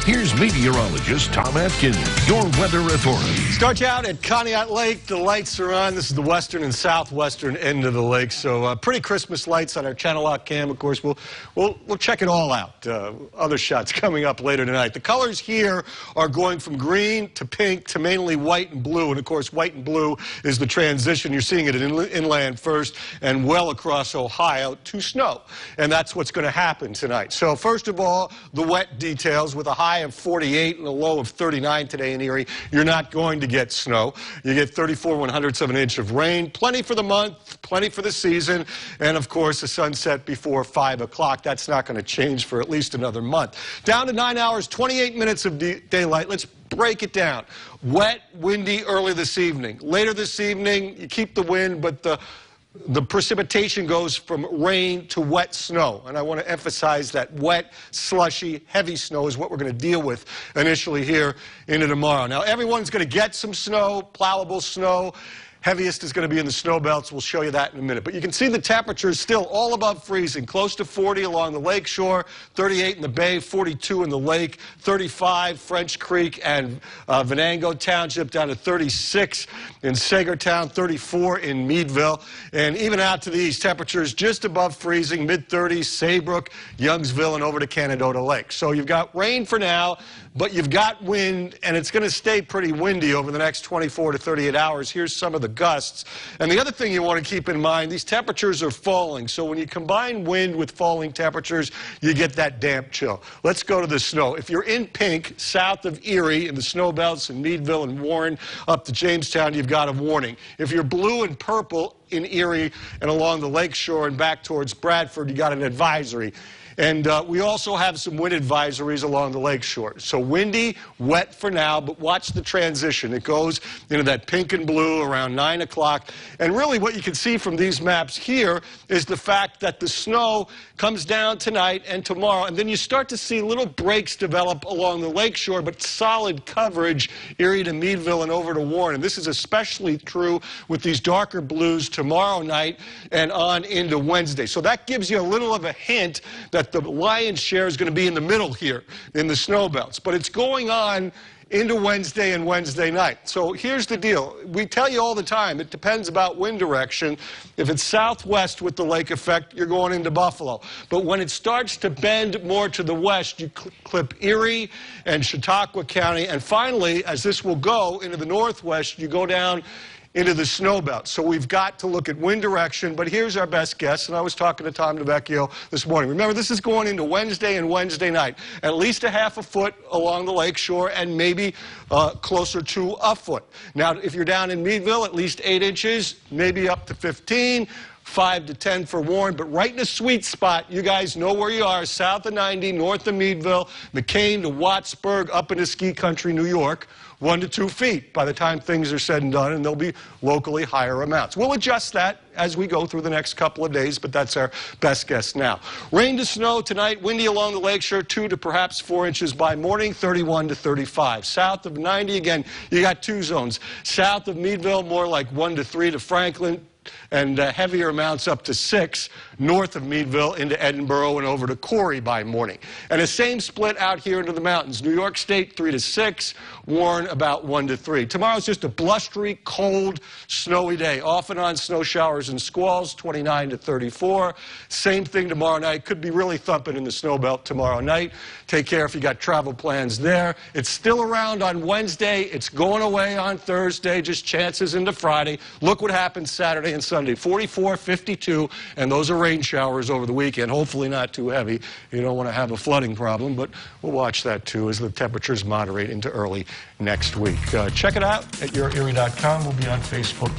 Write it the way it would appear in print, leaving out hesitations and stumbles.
Here's meteorologist Tom Atkins, your weather authority. Start you out at Conneaut Lake. The lights are on. This is the western and southwestern end of the lake. So pretty Christmas lights on our Channel Lock cam. Of course, we'll check it all out. Other shots coming up later tonight. The colors here are going from green to pink to mainly white and blue. And of course, white and blue is the transition. You're seeing it inland first and well across Ohio to snow. And that's what's going to happen tonight. So first of all, the wet details with a high of 48 and a low of 39 today in Erie. You're not going to get snow. You get 34/100ths of an inch of rain. Plenty for the month, plenty for the season, and of course the sunset before 5 o'clock. That's not going to change for at least another month. Down to 9 hours, 28 minutes of daylight. Let's break it down. Wet, windy early this evening. Later this evening, you keep the wind, but the precipitation goes from rain to wet snow. And I want to emphasize that wet, slushy, heavy snow is what we're going to deal with initially here into tomorrow. Now, everyone's going to get some snow, plowable snow. Heaviest is going to be in the snow belts. We'll show you that in a minute. But you can see the temperatures still all above freezing, close to 40 along the lake shore, 38 in the bay, 42 in the lake, 35 French Creek and Venango Township, down to 36 in Sagertown, 34 in Meadville. And even out to the east, temperatures just above freezing, mid-30s, Saybrook, Youngsville, and over to Canadota Lake. So you've got rain for now, but you've got wind, and it's going to stay pretty windy over the next 24 to 38 hours. Here's some of the gusts. And the other thing you want to keep in mind, these temperatures are falling. So when you combine wind with falling temperatures, you get that damp chill. Let's go to the snow. If you're in pink, south of Erie, in the snow belts in Meadville and Warren, up to Jamestown, you've got a warning. If you're blue and purple in Erie and along the lake shore and back towards Bradford, you got an advisory. And we also have some wind advisories along the lake shore. So windy, wet for now, but watch the transition. It goes into that pink and blue around 9 o'clock. And really what you can see from these maps here is the fact that the snow comes down tonight and tomorrow. And then you start to see little breaks develop along the lake shore, but solid coverage Erie to Meadville and over to Warren. And this is especially true with these darker blues tomorrow night and on into Wednesday. So that gives you a little of a hint that the lion's share is going to be in the middle here in the snow belts. But it's going on into Wednesday and Wednesday night. So here's the deal. We tell you all the time, it depends about wind direction. If it's southwest with the lake effect, you're going into Buffalo. But when it starts to bend more to the west, you clip Erie and Chautauqua County. And finally, as this will go into the northwest, you go down into the snow belt. So we've got to look at wind direction, but here's our best guess, and I was talking to Tom DeVecchio this morning. Remember, this is going into Wednesday and Wednesday night. At least a half a foot along the lake shore and maybe closer to a foot. Now, if you're down in Meadville, at least 8 inches, maybe up to 15. 5 to 10 for Warren, but right in a sweet spot. You guys know where you are, south of 90, north of Meadville, McCain to Wattsburg, up into ski country, New York, 1 to 2 feet by the time things are said and done, and there'll be locally higher amounts. We'll adjust that as we go through the next couple of days, but that's our best guess now. Rain to snow tonight, windy along the lakeshore, 2 to perhaps 4 inches by morning, 31 to 35. South of 90, again, you got 2 zones. South of Meadville, more like 1 to 3 to Franklin, and heavier amounts up to 6 north of Meadville into Edinboro and over to Corey by morning. And the same split out here into the mountains. New York State 3 to 6, Warren about 1 to 3. Tomorrow's just a blustery, cold, snowy day. Off and on snow showers and squalls, 29 to 34. Same thing tomorrow night. Could be really thumping in the snow belt tomorrow night. Take care if you got travel plans there. It's still around on Wednesday. It's going away on Thursday. Just chances into Friday. Look what happens Saturday and Sunday. 44, 52, and those are rain showers over the weekend. Hopefully not too heavy. You don't want to have a flooding problem, but we'll watch that too as the temperatures moderate into early next week. Check it out at yourerie.com. We'll be on Facebook.